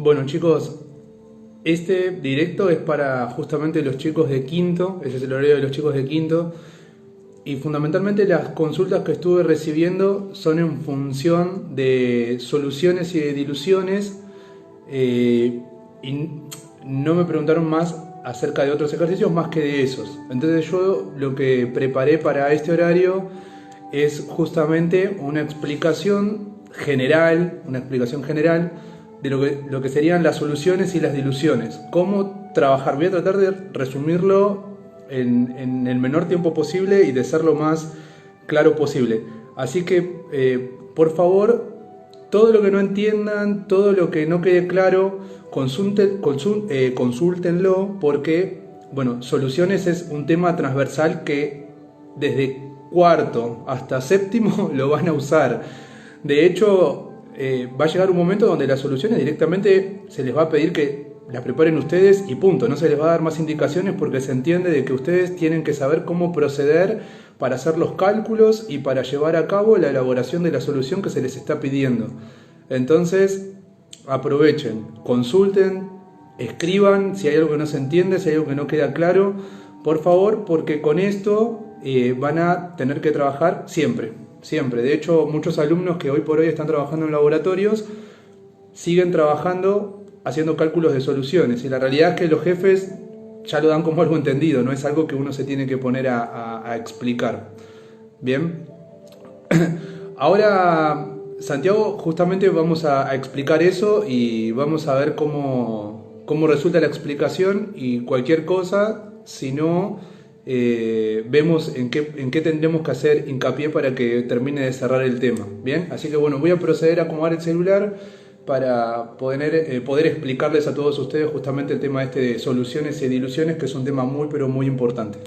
Bueno, chicos, este directo es para justamente los chicos de quinto, ese es el horario de los chicos de quinto, y fundamentalmente las consultas que estuve recibiendo son en función de soluciones y de diluciones, y no me preguntaron más acerca de otros ejercicios más que de esos. Entonces yo lo que preparé para este horario es justamente una explicación general de lo que serían las soluciones y las diluciones. Cómo trabajar. Voy a tratar de resumirlo en el menor tiempo posible y de ser lo más claro posible. Así que, por favor, todo lo que no entiendan, todo lo que no quede claro, consúltenlo porque, bueno, soluciones es un tema transversal que desde cuarto hasta séptimo lo van a usar. De hecho, va a llegar un momento donde las soluciones directamente se les va a pedir que las preparen ustedes y punto. No se les va a dar más indicaciones porque se entiende de que ustedes tienen que saber cómo proceder para hacer los cálculos y para llevar a cabo la elaboración de la solución que se les está pidiendo. Entonces, aprovechen, consulten, escriban si hay algo que no se entiende, si hay algo que no queda claro, por favor, porque con esto van a tener que trabajar siempre, siempre. De hecho, muchos alumnos que hoy por hoy están trabajando en laboratorios siguen trabajando haciendo cálculos de soluciones, y la realidad es que los jefes ya lo dan como algo entendido, no es algo que uno se tiene que poner a explicar. Bien, ahora Santiago, justamente vamos a explicar eso y vamos a ver cómo resulta la explicación, y cualquier cosa, si no, vemos en qué tendremos que hacer hincapié para que termine de cerrar el tema. Bien, así que bueno, voy a proceder a acomodar el celular para poder explicarles a todos ustedes justamente el tema este de soluciones y diluciones, que es un tema muy pero muy importante.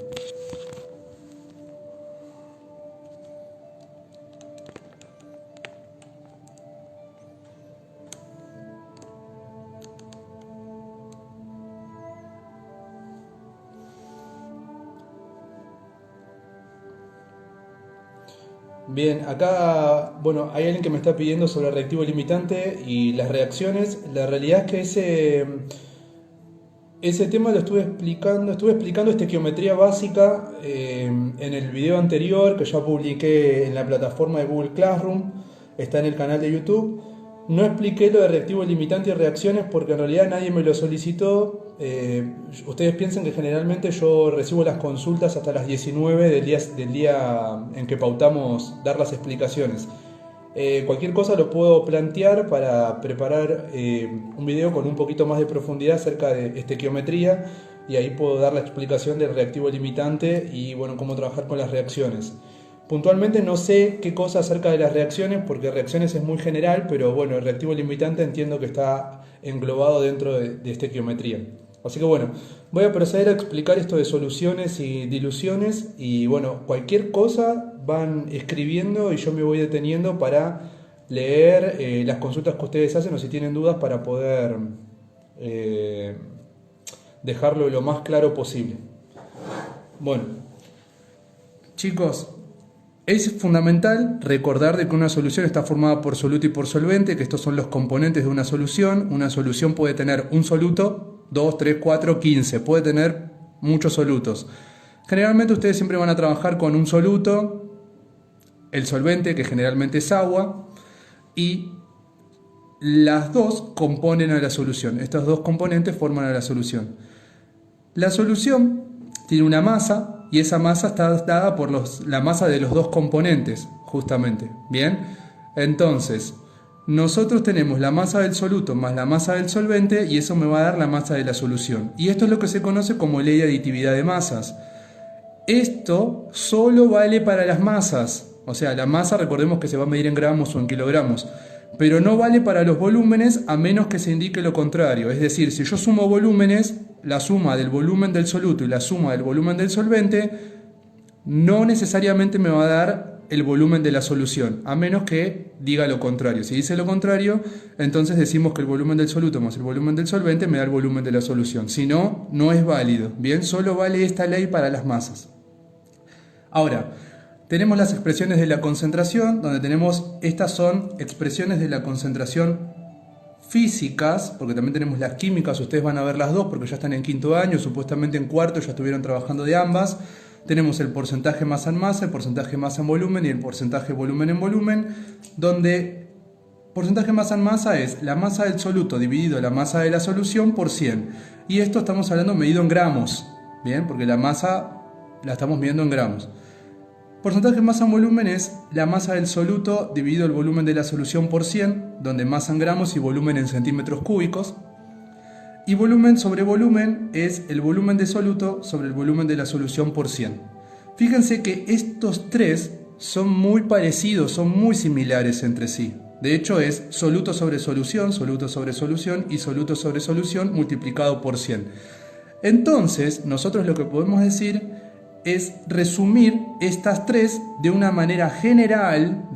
Bien, acá, bueno, hay alguien que me está pidiendo sobre el reactivo limitante y las reacciones. La realidad es que ese tema lo estuve explicando estequiometría básica en el video anterior que ya publiqué en la plataforma de Google Classroom, está en el canal de YouTube. No expliqué lo de reactivo limitante y reacciones porque en realidad nadie me lo solicitó. Ustedes piensan que generalmente yo recibo las consultas hasta las 19 del día en que pautamos dar las explicaciones. Cualquier cosa lo puedo plantear para preparar un video con un poquito más de profundidad acerca de estequiometría, y ahí puedo dar la explicación del reactivo limitante y bueno, cómo trabajar con las reacciones. Puntualmente no sé qué cosa acerca de las reacciones porque reacciones es muy general, pero bueno, el reactivo limitante entiendo que está englobado dentro de estequiometría. Así que bueno, voy a proceder a explicar esto de soluciones y diluciones, y bueno, cualquier cosa van escribiendo y yo me voy deteniendo para leer las consultas que ustedes hacen, o si tienen dudas para poder eh, dejarlo lo más claro posible. Bueno, chicos, es fundamental recordar de que una solución está formada por soluto y por solvente, que estos son los componentes de una solución. Una solución puede tener un soluto, 2, 3, 4, 15, puede tener muchos solutos. Generalmente ustedes siempre van a trabajar con un soluto, el solvente, que generalmente es agua, y las dos componen a la solución. Estos dos componentes forman a la solución. La solución tiene una masa y esa masa está dada por la masa de los dos componentes, justamente. Bien, entonces nosotros tenemos la masa del soluto más la masa del solvente y eso me va a dar la masa de la solución. Y esto es lo que se conoce como ley de aditividad de masas. Esto solo vale para las masas, o sea, la masa recordemos que se va a medir en gramos o en kilogramos, pero no vale para los volúmenes a menos que se indique lo contrario. Es decir, si yo sumo volúmenes, la suma del volumen del soluto y la suma del volumen del solvente no necesariamente me va a dar el volumen de la solución, a menos que diga lo contrario. Si dice lo contrario, entonces decimos que el volumen del soluto más el volumen del solvente me da el volumen de la solución. Si no, no es válido. Bien, solo vale esta ley para las masas. Ahora, tenemos las expresiones de la concentración, donde tenemos, estas son expresiones de la concentración físicas, porque también tenemos las químicas, ustedes van a ver las dos porque ya están en quinto año, supuestamente en cuarto ya estuvieron trabajando de ambas. Tenemos el porcentaje masa en masa, el porcentaje masa en volumen y el porcentaje volumen en volumen, donde porcentaje masa en masa es la masa del soluto dividido la masa de la solución por 100. Y esto estamos hablando medido en gramos, ¿bien? Porque la masa la estamos midiendo en gramos. Porcentaje masa en volumen es la masa del soluto dividido el volumen de la solución por 100, donde masa en gramos y volumen en centímetros cúbicos. Y volumen sobre volumen es el volumen de soluto sobre el volumen de la solución por 100. Fíjense que estos tres son muy parecidos, son muy similares entre sí. De hecho es soluto sobre solución y soluto sobre solución multiplicado por 100. Entonces nosotros lo que podemos decir es resumir estas tres de una manera general,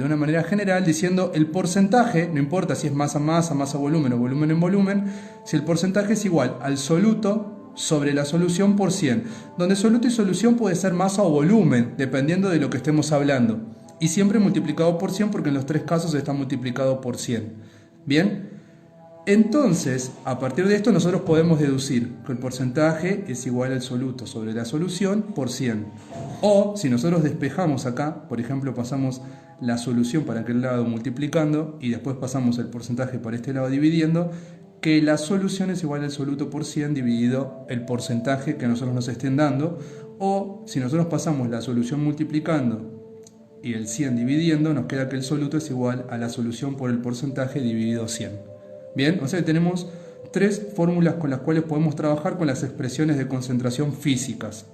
diciendo el porcentaje, no importa si es masa en masa, masa volumen o volumen en volumen, si el porcentaje es igual al soluto sobre la solución por 100, donde soluto y solución puede ser masa o volumen, dependiendo de lo que estemos hablando, y siempre multiplicado por 100 porque en los tres casos está multiplicado por 100. ¿Bien? Entonces, a partir de esto nosotros podemos deducir que el porcentaje es igual al soluto sobre la solución por 100. O, si nosotros despejamos acá, por ejemplo, pasamos la solución para aquel lado multiplicando y después pasamos el porcentaje para este lado dividiendo, que la solución es igual al soluto por 100 dividido el porcentaje que nosotros nos estén dando. O, si nosotros pasamos la solución multiplicando y el 100 dividiendo, nos queda que el soluto es igual a la solución por el porcentaje dividido 100. Bien, o sea, tenemos tres fórmulas con las cuales podemos trabajar con las expresiones de concentración físicas.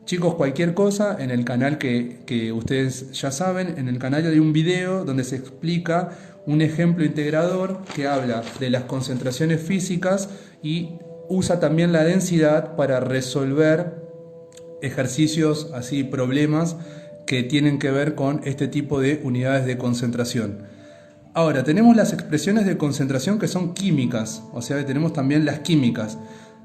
Chicos, cualquier cosa en el canal que ustedes ya saben, en el canal hay un video donde se explica un ejemplo integrador que habla de las concentraciones físicas y usa también la densidad para resolver ejercicios, así problemas que tienen que ver con este tipo de unidades de concentración. Ahora, tenemos las expresiones de concentración que son químicas, o sea que tenemos también las químicas.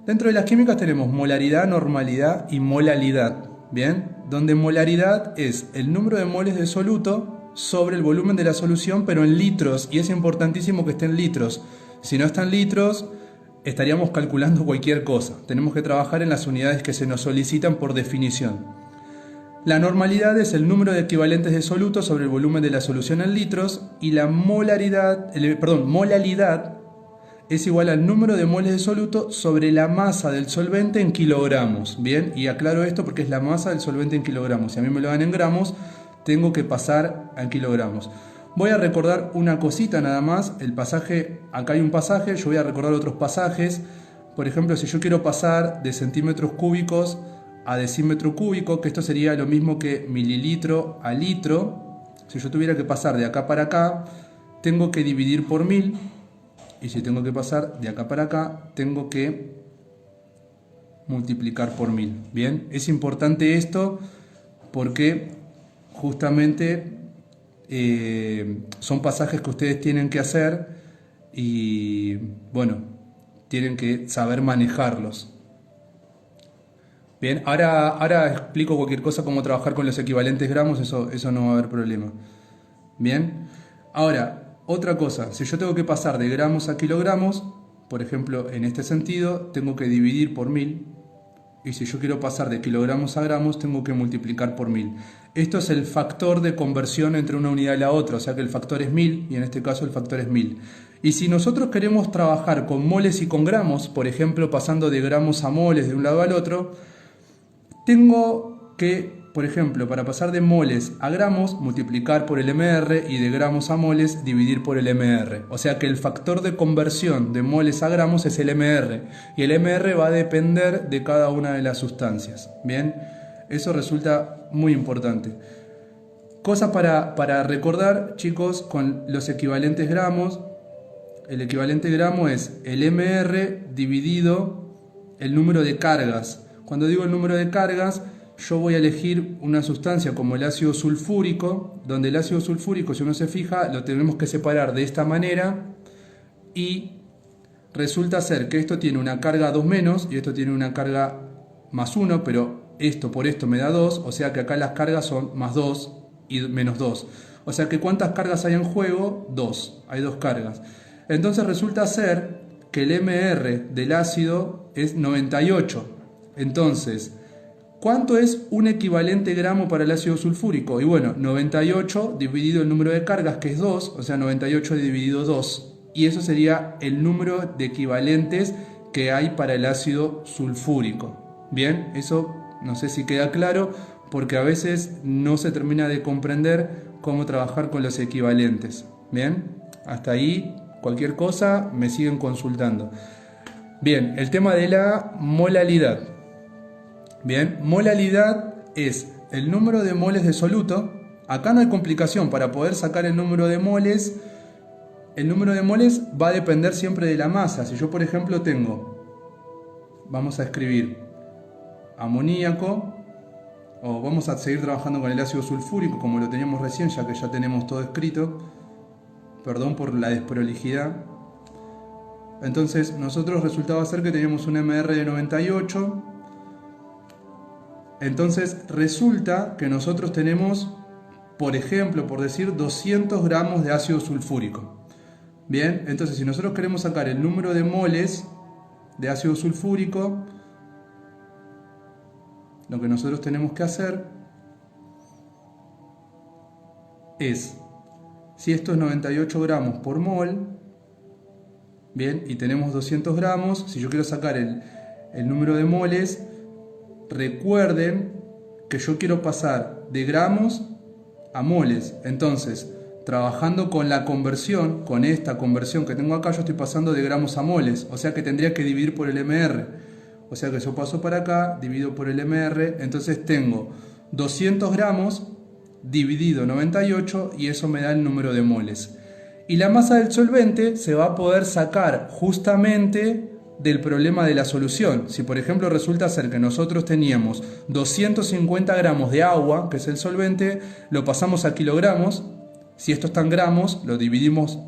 Dentro de las químicas tenemos molaridad, normalidad y molalidad, ¿bien? Donde molaridad es el número de moles de soluto sobre el volumen de la solución, pero en litros, y es importantísimo que esté en litros. Si no está en litros, estaríamos calculando cualquier cosa. Tenemos que trabajar en las unidades que se nos solicitan por definición. La normalidad es el número de equivalentes de soluto sobre el volumen de la solución en litros y la molalidad es igual al número de moles de soluto sobre la masa del solvente en kilogramos. Bien, y aclaro esto porque es la masa del solvente en kilogramos. Si a mí me lo dan en gramos, tengo que pasar a kilogramos. Voy a recordar una cosita nada más. El pasaje, acá hay un pasaje, yo voy a recordar otros pasajes. Por ejemplo, si yo quiero pasar de centímetros cúbicos a decímetro cúbico, que esto sería lo mismo que mililitro a litro. Si yo tuviera que pasar de acá para acá, tengo que dividir por 1000, y si tengo que pasar de acá para acá, tengo que multiplicar por 1000. Bien, es importante esto porque justamente son pasajes que ustedes tienen que hacer y bueno, tienen que saber manejarlos. Bien, ahora explico cualquier cosa, cómo trabajar con los equivalentes gramos, eso no va a haber problema. Bien, ahora, otra cosa, si yo tengo que pasar de gramos a kilogramos, por ejemplo, en este sentido, tengo que dividir por 1000, y si yo quiero pasar de kilogramos a gramos, tengo que multiplicar por 1000. Esto es el factor de conversión entre una unidad y la otra, o sea que el factor es 1000, y en este caso el factor es 1000. Y si nosotros queremos trabajar con moles y con gramos, por ejemplo, pasando de gramos a moles de un lado al otro, tengo que, por ejemplo, para pasar de moles a gramos, multiplicar por el mR, y de gramos a moles, dividir por el mR. O sea que el factor de conversión de moles a gramos es el mR, y el mR va a depender de cada una de las sustancias. Bien, eso resulta muy importante. Cosas para recordar, chicos, con los equivalentes gramos. El equivalente gramo es el mR dividido el número de cargas. Cuando digo el número de cargas, yo voy a elegir una sustancia como el ácido sulfúrico, donde el ácido sulfúrico, si uno se fija, lo tenemos que separar de esta manera, y resulta ser que esto tiene una carga 2 menos y esto tiene una carga más 1, pero esto por esto me da 2, o sea que acá las cargas son más 2 y menos 2. O sea que ¿cuántas cargas hay en juego? 2, hay 2 cargas. Entonces resulta ser que el MR del ácido es 98. Entonces, ¿cuánto es un equivalente gramo para el ácido sulfúrico? Y bueno, 98 dividido el número de cargas, que es 2, o sea, 98 dividido 2. Y eso sería el número de equivalentes que hay para el ácido sulfúrico. Bien, eso no sé si queda claro, porque a veces no se termina de comprender cómo trabajar con los equivalentes. Bien, hasta ahí, cualquier cosa, me siguen consultando. Bien, el tema de la molalidad. Bien, molalidad es el número de moles de soluto. Acá no hay complicación. Para poder sacar el número de moles va a depender siempre de la masa. Si yo, por ejemplo, vamos a escribir amoníaco, o vamos a seguir trabajando con el ácido sulfúrico como lo teníamos recién, ya que ya tenemos todo escrito. Perdón por la desprolijidad. Entonces, nosotros resultaba ser que teníamos un MR de 98. Entonces resulta que nosotros tenemos, por ejemplo, por decir, 200 gramos de ácido sulfúrico. Bien, entonces si nosotros queremos sacar el número de moles de ácido sulfúrico, lo que nosotros tenemos que hacer es, si esto es 98 gramos por mol, bien, y tenemos 200 gramos, si yo quiero sacar el número de moles, recuerden que yo quiero pasar de gramos a moles. Entonces, trabajando con la conversión, con esta conversión que tengo acá, yo estoy pasando de gramos a moles. O sea que tendría que dividir por el MR. O sea que yo paso para acá, divido por el MR. Entonces tengo 200 gramos dividido 98 y eso me da el número de moles. Y la masa del solvente se va a poder sacar justamente del problema de la solución. Si por ejemplo resulta ser que nosotros teníamos 250 gramos de agua, que es el solvente, lo pasamos a kilogramos. Si esto está en gramos, lo dividimos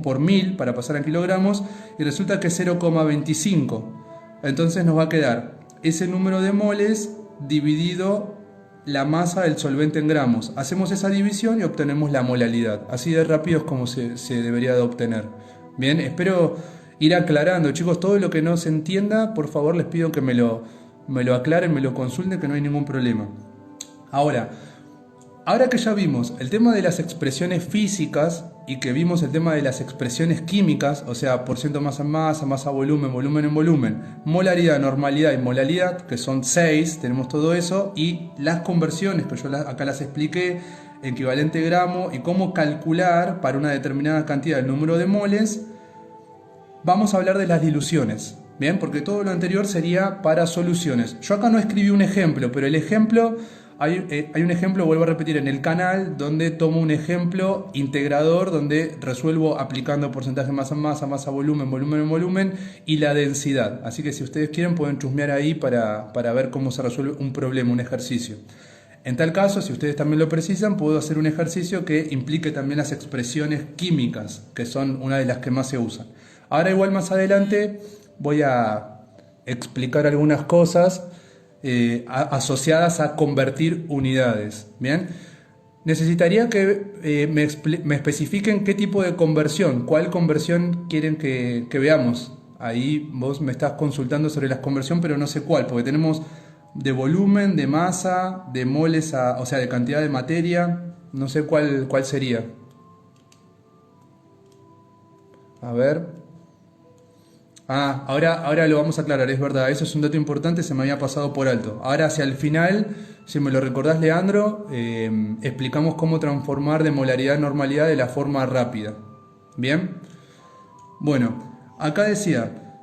por 1000 para pasar a kilogramos y resulta que es 0,25. Entonces nos va a quedar ese número de moles dividido la masa del solvente en gramos. Hacemos esa división y obtenemos la molalidad. Así de rápido es como se debería de obtener. Bien, espero ir aclarando, chicos. Todo lo que no se entienda, por favor les pido que me lo aclaren, me lo consulten, que no hay ningún problema. Ahora que ya vimos el tema de las expresiones físicas y que vimos el tema de las expresiones químicas, o sea, por ciento masa en masa, masa volumen, volumen en volumen, molaridad, normalidad y molalidad, que son 6, tenemos todo eso, y las conversiones, que yo acá las expliqué, equivalente gramo, y cómo calcular para una determinada cantidad el número de moles, vamos a hablar de las diluciones. Bien, porque todo lo anterior sería para soluciones. Yo acá no escribí un ejemplo, pero el ejemplo... Hay un ejemplo, vuelvo a repetir, en el canal donde tomo un ejemplo integrador donde resuelvo aplicando porcentaje masa en masa, masa volumen, volumen en volumen y la densidad. Así que si ustedes quieren pueden chusmear ahí para ver cómo se resuelve un problema, un ejercicio. En tal caso, si ustedes también lo precisan, puedo hacer un ejercicio que implique también las expresiones químicas, que son una de las que más se usan. Ahora igual más adelante voy a explicar algunas cosas asociadas a convertir unidades. Bien, necesitaría que me especifiquen qué tipo de conversión, cuál conversión quieren que veamos. Ahí vos me estás consultando sobre la conversión, pero no sé cuál, porque tenemos de volumen, de masa, de moles, o sea, de cantidad de materia. No sé cuál sería. A ver. Ahora lo vamos a aclarar, es verdad, eso es un dato importante, se me había pasado por alto. Ahora hacia el final, si me lo recordás, Leandro, explicamos cómo transformar de molaridad a normalidad de la forma rápida. ¿Bien? Bueno, acá decía,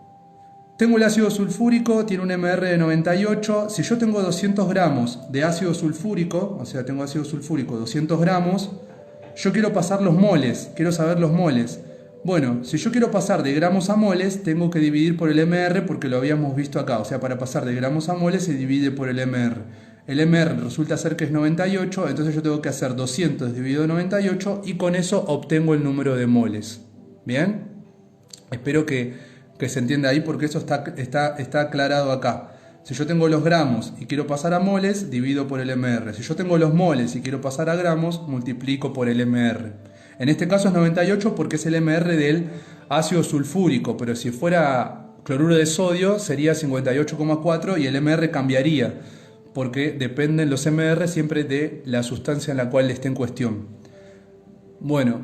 tengo el ácido sulfúrico, tiene un MR de 98, si yo tengo 200 gramos de ácido sulfúrico, o sea, tengo ácido sulfúrico 200 gramos, yo quiero pasar los moles, quiero saber los moles. Bueno, si yo quiero pasar de gramos a moles, tengo que dividir por el MR porque lo habíamos visto acá. O sea, para pasar de gramos a moles se divide por el MR. El MR resulta ser que es 98, entonces yo tengo que hacer 200 dividido 98 y con eso obtengo el número de moles. ¿Bien? Espero que se entienda ahí porque eso está aclarado acá. Si yo tengo los gramos y quiero pasar a moles, divido por el MR. Si yo tengo los moles y quiero pasar a gramos, multiplico por el MR. En este caso es 98 porque es el MR del ácido sulfúrico, pero si fuera cloruro de sodio sería 58,4 y el MR cambiaría, porque dependen los MR siempre de la sustancia en la cual esté en cuestión. Bueno,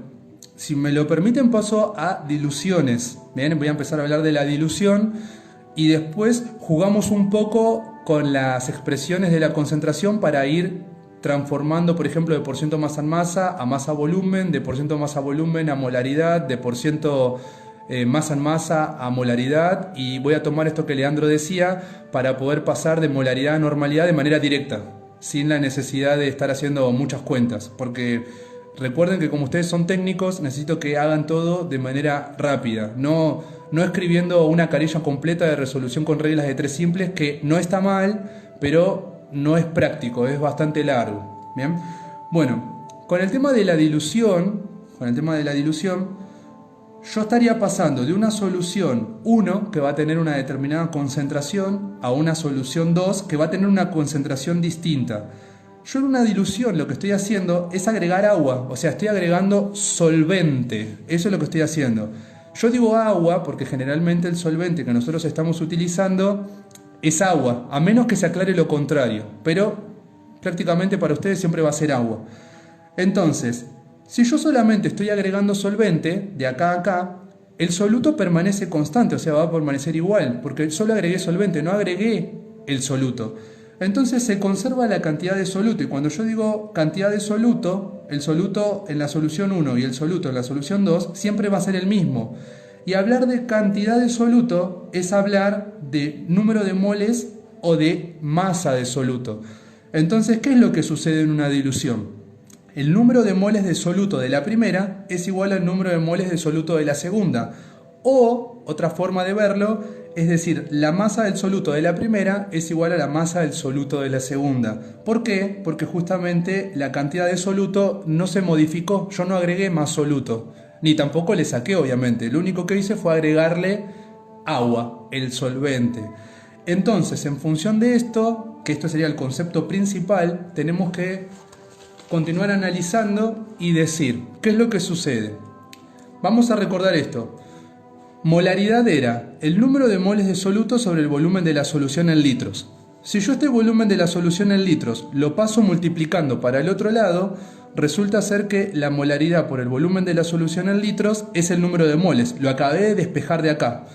si me lo permiten paso a diluciones. Bien, voy a empezar a hablar de la dilución y después jugamos un poco con las expresiones de la concentración para ir transformando, por ejemplo, de porciento masa en masa a masa volumen, de porciento masa volumen a molaridad, de porciento masa en masa a molaridad, y voy a tomar esto que Leandro decía para poder pasar de molaridad a normalidad de manera directa, sin la necesidad de estar haciendo muchas cuentas, porque recuerden que como ustedes son técnicos, necesito que hagan todo de manera rápida, no escribiendo una carilla completa de resolución con reglas de 3 simples, que no está mal, pero no es práctico, es bastante largo. Bien, bueno, con el tema de la dilución, yo estaría pasando de una solución 1 que va a tener una determinada concentración a una solución 2 que va a tener una concentración distinta. Yo en una dilución lo que estoy haciendo es agregar agua, o sea, estoy agregando solvente, eso es lo que estoy haciendo. Yo digo agua porque generalmente el solvente que nosotros estamos utilizando es agua, a menos que se aclare lo contrario, pero prácticamente para ustedes siempre va a ser agua. Entonces, si yo solamente estoy agregando solvente, de acá a acá, el soluto permanece constante, o sea, va a permanecer igual, porque solo agregué solvente, no agregué el soluto. Entonces se conserva la cantidad de soluto, y cuando yo digo cantidad de soluto, el soluto en la solución 1 y el soluto en la solución 2 siempre va a ser el mismo. Y hablar de cantidad de soluto es hablar de número de moles o de masa de soluto. Entonces, ¿qué es lo que sucede en una dilución? El número de moles de soluto de la primera es igual al número de moles de soluto de la segunda. O, otra forma de verlo, es decir, la masa del soluto de la primera es igual a la masa del soluto de la segunda. ¿Por qué? Porque justamente la cantidad de soluto no se modificó, yo no agregué más soluto, ni tampoco le saqué obviamente, lo único que hice fue agregarle agua, el solvente. Entonces, en función de esto, que esto sería el concepto principal, tenemos que continuar analizando y decir, ¿qué es lo que sucede? Vamos a recordar esto. Molaridad era el número de moles de soluto sobre el volumen de la solución en litros. Si yo este volumen de la solución en litros lo paso multiplicando para el otro lado, resulta ser que la molaridad por el volumen de la solución en litros es el número de moles. Lo acabé de despejar de acá.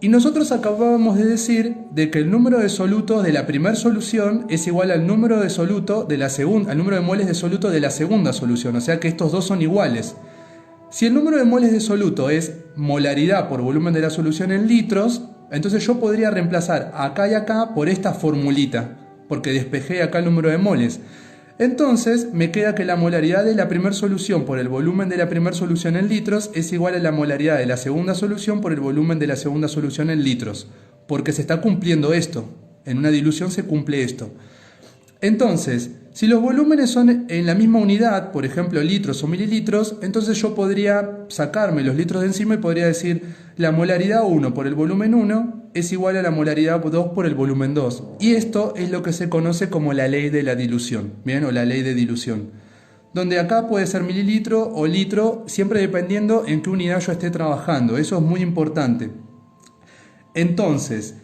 Y nosotros acabábamos de decir de que el número de solutos de la primera solución es igual al número de soluto de la segunda, al número de moles de soluto de la segunda solución, o sea que estos dos son iguales. Si el número de moles de soluto es molaridad por volumen de la solución en litros, entonces yo podría reemplazar acá y acá por esta formulita, porque despejé acá el número de moles. Entonces me queda que la molaridad de la primera solución por el volumen de la primera solución en litros es igual a la molaridad de la segunda solución por el volumen de la segunda solución en litros, porque se está cumpliendo esto. En una dilución se cumple esto. Entonces, si los volúmenes son en la misma unidad, por ejemplo litros o mililitros, entonces yo podría sacarme los litros de encima y podría decir la molaridad 1 por el volumen 1 es igual a la molaridad 2 por el volumen 2. Y esto es lo que se conoce como la ley de la dilución, ¿bien? O la ley de dilución. Donde acá puede ser mililitro o litro, siempre dependiendo en qué unidad yo esté trabajando. Eso es muy importante. Entonces,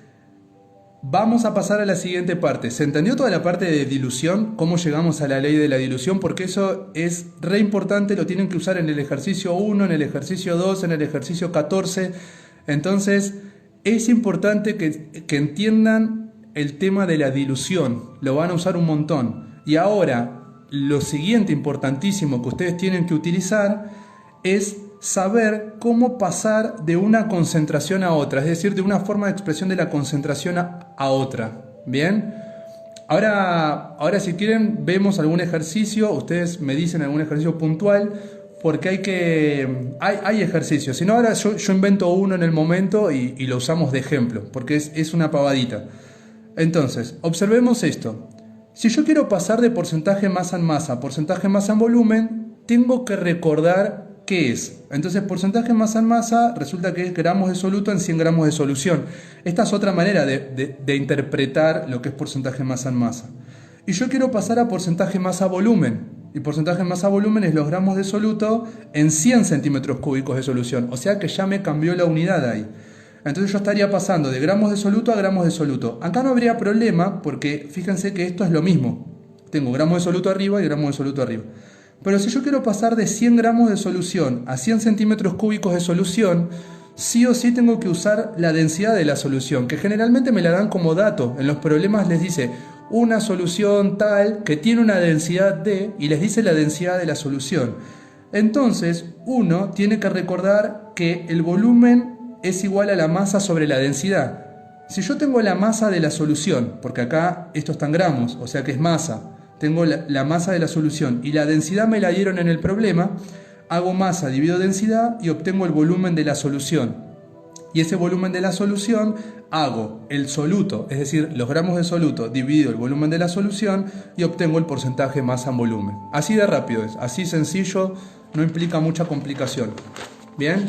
vamos a pasar a la siguiente parte. ¿Se entendió toda la parte de dilución? ¿Cómo llegamos a la ley de la dilución? Porque eso es re importante, lo tienen que usar en el ejercicio 1, en el ejercicio 2, en el ejercicio 14. Entonces, es importante que entiendan el tema de la dilución. Lo van a usar un montón. Y ahora, lo siguiente importantísimo que ustedes tienen que utilizar es saber cómo pasar de una concentración a otra, es decir, de una forma de expresión de la concentración a otra. ¿Bien? Ahora si quieren vemos algún ejercicio, ustedes me dicen algún ejercicio puntual, porque hay ejercicios, si no ahora yo invento uno en el momento y lo usamos de ejemplo, porque es una pavadita. Entonces, observemos esto. Si yo quiero pasar de porcentaje masa en masa a porcentaje masa en volumen, tengo que recordar qué es. Entonces, porcentaje masa en masa resulta que es gramos de soluto en 100 gramos de solución. Esta es otra manera de interpretar lo que es porcentaje masa en masa. Y yo quiero pasar a porcentaje masa volumen. Y porcentaje masa-volumen es los gramos de soluto en 100 centímetros cúbicos de solución. O sea que ya me cambió la unidad ahí. Entonces yo estaría pasando de gramos de soluto a gramos de soluto. Acá no habría problema porque fíjense que esto es lo mismo. Tengo gramos de soluto arriba y gramos de soluto arriba. Pero si yo quiero pasar de 100 gramos de solución a 100 centímetros cúbicos de solución, sí o sí tengo que usar la densidad de la solución, que generalmente me la dan como dato. En los problemas les dice una solución tal que tiene una densidad D y les dice la densidad de la solución. Entonces uno tiene que recordar que el volumen es igual a la masa sobre la densidad. Si yo tengo la masa de la solución, porque acá esto está en gramos, o sea que es masa, tengo la masa de la solución y la densidad me la dieron en el problema, hago masa, divido densidad y obtengo el volumen de la solución. Y ese volumen de la solución hago el soluto, es decir, los gramos de soluto, divido el volumen de la solución y obtengo el porcentaje masa en volumen. Así de rápido es, así sencillo, no implica mucha complicación. ¿Bien?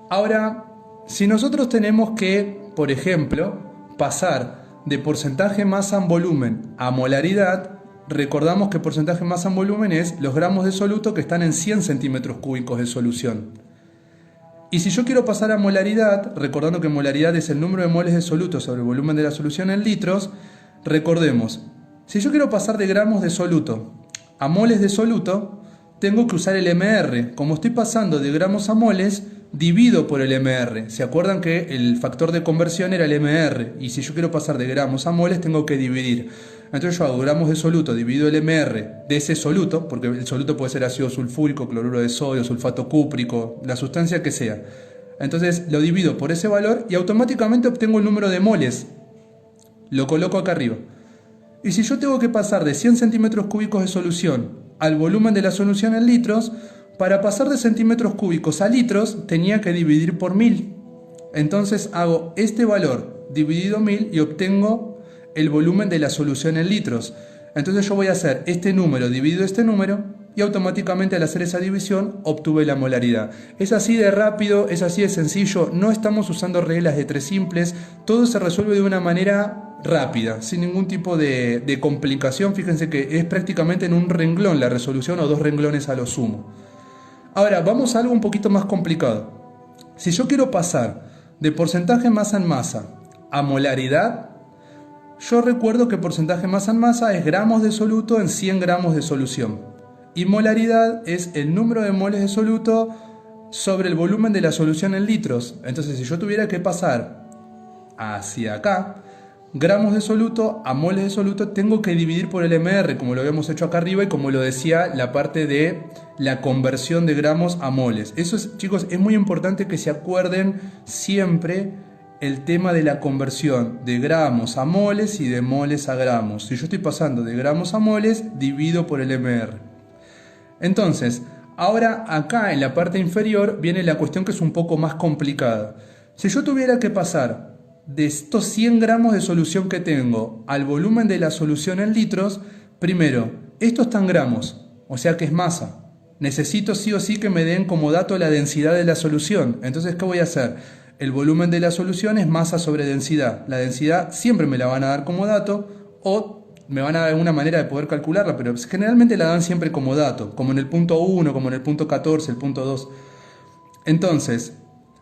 Ahora, si nosotros tenemos que, por ejemplo, pasar de porcentaje masa en volumen a molaridad, recordamos que porcentaje masa en volumen es los gramos de soluto que están en 100 centímetros cúbicos de solución. Y si yo quiero pasar a molaridad, recordando que molaridad es el número de moles de soluto sobre el volumen de la solución en litros, recordemos, si yo quiero pasar de gramos de soluto a moles de soluto, tengo que usar el MR. Como estoy pasando de gramos a moles, divido por el MR. ¿Se acuerdan que el factor de conversión era el MR? Y si yo quiero pasar de gramos a moles, tengo que dividir. Entonces yo hago gramos de soluto, divido el MR de ese soluto, porque el soluto puede ser ácido sulfúrico, cloruro de sodio, sulfato cúprico, la sustancia que sea. Entonces lo divido por ese valor y automáticamente obtengo el número de moles. Lo coloco acá arriba. Y si yo tengo que pasar de 100 centímetros cúbicos de solución al volumen de la solución en litros, para pasar de centímetros cúbicos a litros tenía que dividir por 1000. Entonces hago este valor dividido 1000 y obtengo el volumen de la solución en litros. Entonces yo voy a hacer este número dividido este número y automáticamente al hacer esa división obtuve la molaridad. Es así de rápido, es así de sencillo, no estamos usando reglas de tres simples, todo se resuelve de una manera rápida, sin ningún tipo de complicación. Fíjense que es prácticamente en un renglón la resolución o 2 renglones a lo sumo. Ahora vamos a algo un poquito más complicado. Si yo quiero pasar de porcentaje masa en masa a molaridad, yo recuerdo que porcentaje masa en masa es gramos de soluto en 100 gramos de solución. Y molaridad es el número de moles de soluto sobre el volumen de la solución en litros. Entonces si yo tuviera que pasar hacia acá, gramos de soluto a moles de soluto, tengo que dividir por el MR, como lo habíamos hecho acá arriba y como lo decía la parte de la conversión de gramos a moles. Eso es, chicos, es muy importante que se acuerden siempre el tema de la conversión de gramos a moles y de moles a gramos. Si yo estoy pasando de gramos a moles, divido por el MR. Entonces, ahora acá en la parte inferior viene la cuestión que es un poco más complicada. Si yo tuviera que pasar de estos 100 gramos de solución que tengo al volumen de la solución en litros, primero, esto está en gramos, o sea que es masa. Necesito sí o sí que me den como dato la densidad de la solución. Entonces, ¿qué voy a hacer? El volumen de la solución es masa sobre densidad. La densidad siempre me la van a dar como dato o me van a dar una manera de poder calcularla, pero generalmente la dan siempre como dato, como en el punto 1, como en el punto 14, el punto 2. Entonces,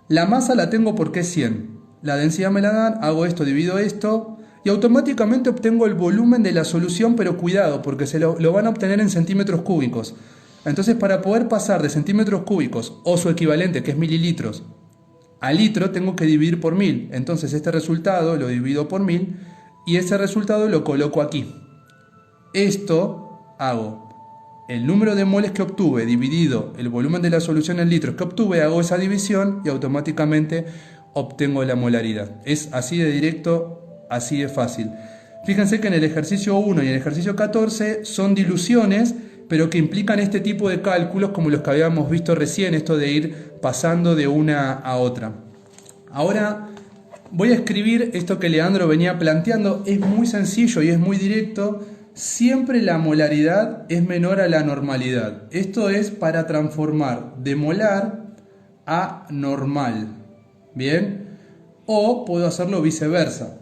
la masa la tengo porque es 100. La densidad me la dan, hago esto, divido esto y automáticamente obtengo el volumen de la solución, pero cuidado, porque lo van a obtener en centímetros cúbicos. Entonces, para poder pasar de centímetros cúbicos o su equivalente, que es mililitros, a litro, tengo que dividir por 1000. Entonces, este resultado lo divido por 1000 y ese resultado lo coloco aquí. Esto hago el número de moles que obtuve dividido el volumen de la solución en litros que obtuve, hago esa división y automáticamente obtengo la molaridad. Es así de directo, así de fácil. Fíjense que en el ejercicio 1 y en el ejercicio 14 son diluciones, pero que implican este tipo de cálculos como los que habíamos visto recién, esto de ir pasando de una a otra. Ahora voy a escribir esto que Leandro venía planteando, es muy sencillo y es muy directo. Siempre la molaridad es menor a la normalidad. Esto es para transformar de molar a normal. ¿Bien? O puedo hacerlo viceversa.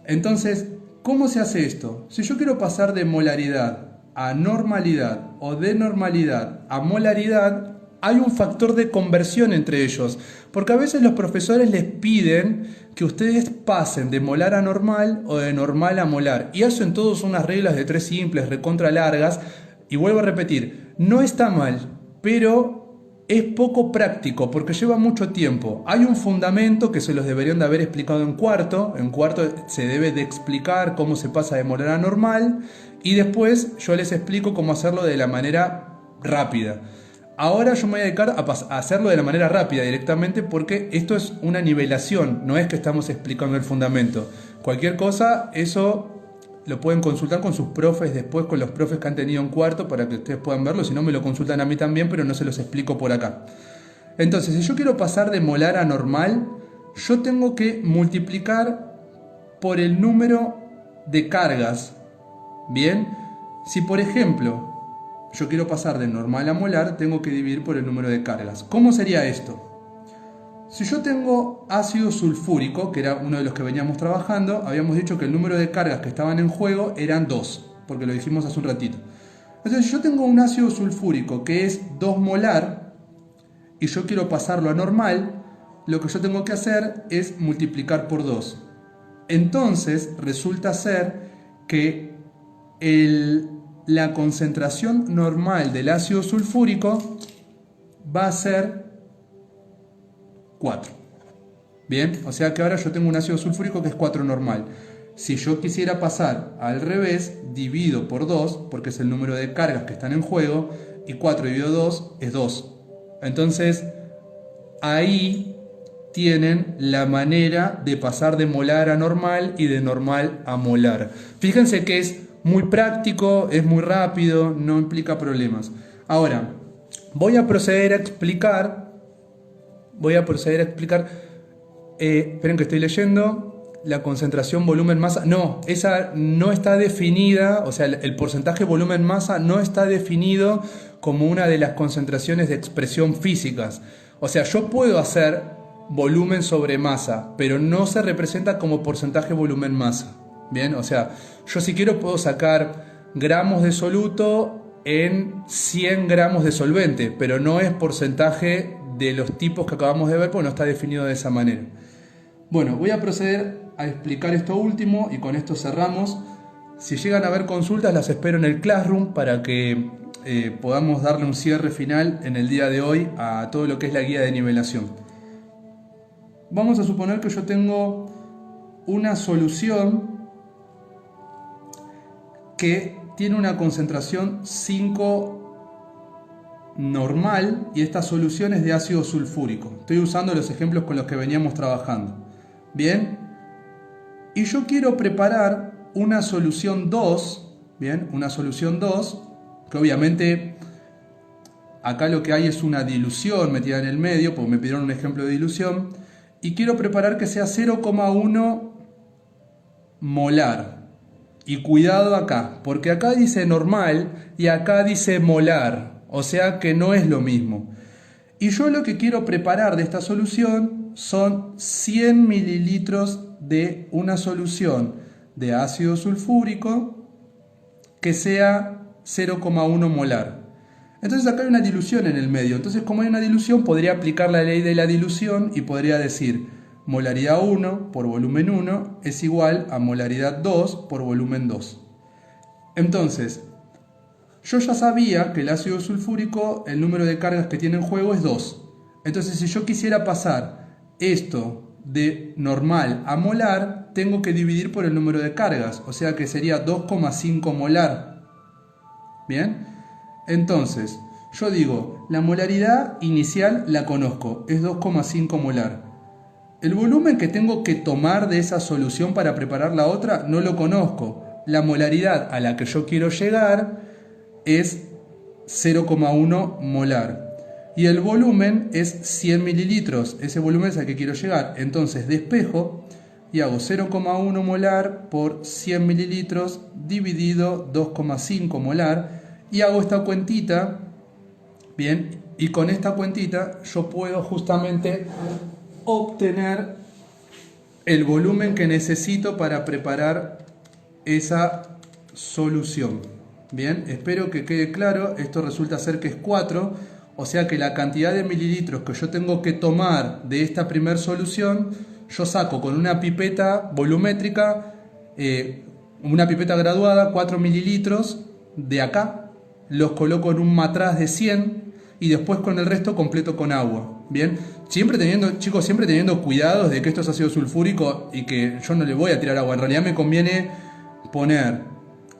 Entonces, ¿cómo se hace esto? Si yo quiero pasar de molaridad a normalidad o de normalidad a molaridad, hay un factor de conversión entre ellos, porque a veces los profesores les piden que ustedes pasen de molar a normal o de normal a molar, y hacen todos unas reglas de 3 simples, recontra largas, y vuelvo a repetir, no está mal, pero es poco práctico porque lleva mucho tiempo. Hay un fundamento que se los deberían de haber explicado en cuarto se debe de explicar cómo se pasa de molar a normal, y después yo les explico cómo hacerlo de la manera rápida. Ahora yo me voy a dedicar a hacerlo de la manera rápida directamente, porque esto es una nivelación, no es que estamos explicando el fundamento. Cualquier cosa, eso lo pueden consultar con sus profes después, con los profes que han tenido en cuarto, para que ustedes puedan verlo. Si no, me lo consultan a mí también, pero no se los explico por acá. Entonces, si yo quiero pasar de molar a normal, yo tengo que multiplicar por el número de cargas. Bien, si por ejemplo yo quiero pasar de normal a molar, tengo que dividir por el número de cargas. ¿Cómo sería esto? Si yo tengo ácido sulfúrico, que era uno de los que veníamos trabajando, habíamos dicho que el número de cargas que estaban en juego eran 2, porque lo dijimos hace un ratito. Entonces, si yo tengo un ácido sulfúrico que es 2 molar y yo quiero pasarlo a normal, lo que yo tengo que hacer es multiplicar por 2. Entonces, resulta ser que la concentración normal del ácido sulfúrico va a ser 4. Bien, o sea que ahora yo tengo un ácido sulfúrico que es 4 normal. Si yo quisiera pasar al revés, divido por 2, porque es el número de cargas que están en juego, y 4 dividido 2 es 2. Entonces, ahí tienen la manera de pasar de molar a normal y de normal a molar. Fíjense que es muy práctico, es muy rápido, no implica problemas. Ahora, voy a proceder a explicar, esperen que estoy leyendo, la concentración volumen-masa. No, esa no está definida, o sea, el porcentaje volumen-masa no está definido como una de las concentraciones de expresión físicas. O sea, yo puedo hacer volumen sobre masa, pero no se representa como porcentaje volumen-masa. Bien, o sea, yo si quiero puedo sacar gramos de soluto en 100 gramos de solvente, pero no es porcentaje de los tipos que acabamos de ver, porque no está definido de esa manera. Bueno, voy a proceder a explicar esto último y con esto cerramos. Si llegan a haber consultas, las espero en el Classroom para que podamos darle un cierre final en el día de hoy a todo lo que es la guía de nivelación. Vamos a suponer que yo tengo una solución que tiene una concentración 5 normal y esta solución es de ácido sulfúrico. Estoy usando los ejemplos con los que veníamos trabajando. Bien, y yo quiero preparar una solución 2, bien, una solución 2, que obviamente acá lo que hay es una dilución metida en el medio, porque me pidieron un ejemplo de dilución, y quiero preparar que sea 0,1 molar. Y cuidado acá, porque acá dice normal y acá dice molar, o sea que no es lo mismo. Y yo lo que quiero preparar de esta solución son 100 mililitros de una solución de ácido sulfúrico que sea 0,1 molar. Entonces acá hay una dilución en el medio. Entonces, como hay una dilución, podría aplicar la ley de la dilución y podría decir molaridad 1 por volumen 1 es igual a molaridad 2 por volumen 2. Entonces, yo ya sabía que el ácido sulfúrico, el número de cargas que tiene en juego es 2. Entonces, si yo quisiera pasar esto de normal a molar, tengo que dividir por el número de cargas, o sea que sería 2,5 molar. ¿Bien? Entonces, yo digo, la molaridad inicial la conozco, es 2,5 molar. El volumen que tengo que tomar de esa solución para preparar la otra no lo conozco. La molaridad a la que yo quiero llegar es 0,1 molar. Y el volumen es 100 mililitros. Ese volumen es al que quiero llegar. Entonces despejo y hago 0,1 molar por 100 mililitros dividido 2,5 molar. Y hago esta cuentita. Bien, y con esta cuentita yo puedo justamente obtener el volumen que necesito para preparar esa solución. Bien, espero que quede claro. Esto resulta ser que es 4. O sea que la cantidad de mililitros que yo tengo que tomar de esta primer solución, yo saco con una pipeta volumétrica, una pipeta graduada, 4 mililitros de acá, los coloco en un matraz de 100 y después con el resto completo con agua. Bien, siempre teniendo, chicos, siempre teniendo cuidados de que esto es ácido sulfúrico y que yo no le voy a tirar agua. En realidad me conviene poner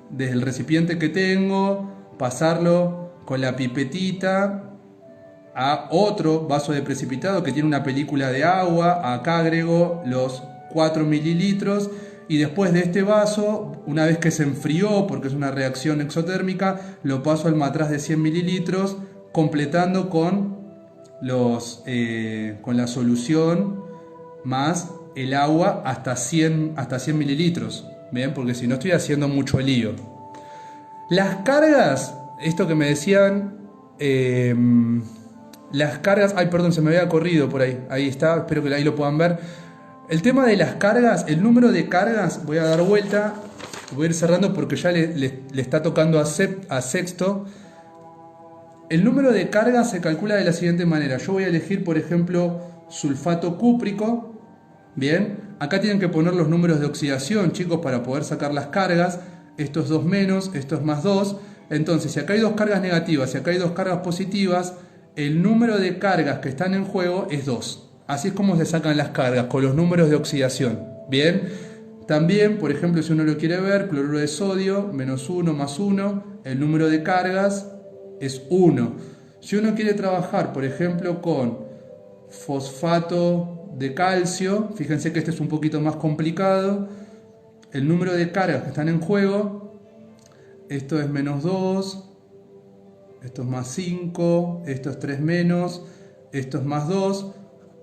desde el recipiente que tengo, pasarlo con la pipetita a otro vaso de precipitado que tiene una película de agua. Acá agrego los 4 mililitros y después de este vaso, una vez que se enfrió, porque es una reacción exotérmica, lo paso al matraz de 100 mililitros, completando con, con la solución más el agua hasta 100 mililitros. Bien, porque si no estoy haciendo mucho lío. Las cargas, esto que me decían, las cargas, ay perdón, se me había corrido por ahí, ahí está, espero que ahí lo puedan ver. El tema de las cargas, el número de cargas, voy a dar vuelta, voy a ir cerrando porque ya le está tocando a Sexto. El número de cargas se calcula de la siguiente manera. Yo voy a elegir, por ejemplo, sulfato cúprico. Bien, acá tienen que poner los números de oxidación, chicos, para poder sacar las cargas. Esto es 2 menos, esto es más 2. Entonces, si acá hay dos cargas negativas, si acá hay dos cargas positivas, el número de cargas que están en juego es 2. Así es como se sacan las cargas, con los números de oxidación. Bien, también, por ejemplo, si uno lo quiere ver, cloruro de sodio, menos 1 más 1, el número de cargas es 1. Si uno quiere trabajar, por ejemplo, con fosfato de calcio, fíjense que este es un poquito más complicado, el número de cargas que están en juego, esto es menos 2, esto es más 5, esto es 3 menos, esto es más 2,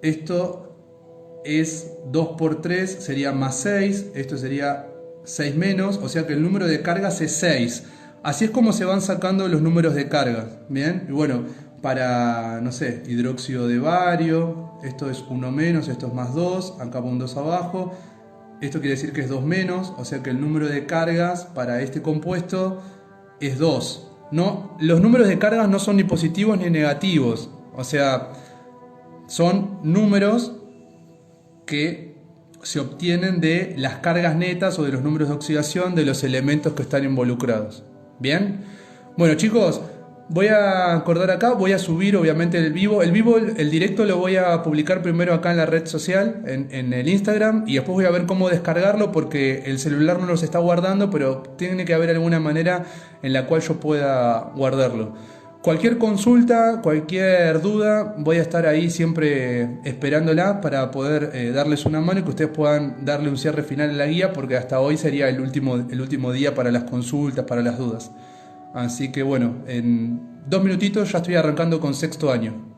esto es 2 por 3, sería más 6, esto sería 6 menos, o sea que el número de cargas es 6. Así es como se van sacando los números de cargas, ¿bien? Y bueno, para, no sé, hidróxido de bario, esto es 1 menos, esto es más 2, acá va un 2 abajo, esto quiere decir que es 2 menos, o sea que el número de cargas para este compuesto es 2. No, los números de cargas no son ni positivos ni negativos, o sea, son números que se obtienen de las cargas netas o de los números de oxidación de los elementos que están involucrados. Bien, bueno chicos, voy a acordar acá, voy a subir obviamente el vivo, el directo lo voy a publicar primero acá en la red social, en el Instagram, y después voy a ver cómo descargarlo porque el celular no los está guardando, pero tiene que haber alguna manera en la cual yo pueda guardarlo. Cualquier consulta, cualquier duda, voy a estar ahí siempre esperándola para poder darles una mano y que ustedes puedan darle un cierre final a la guía, porque hasta hoy sería el último día para las consultas, para las dudas. Así que bueno, en 2 minutitos ya estoy arrancando con sexto año.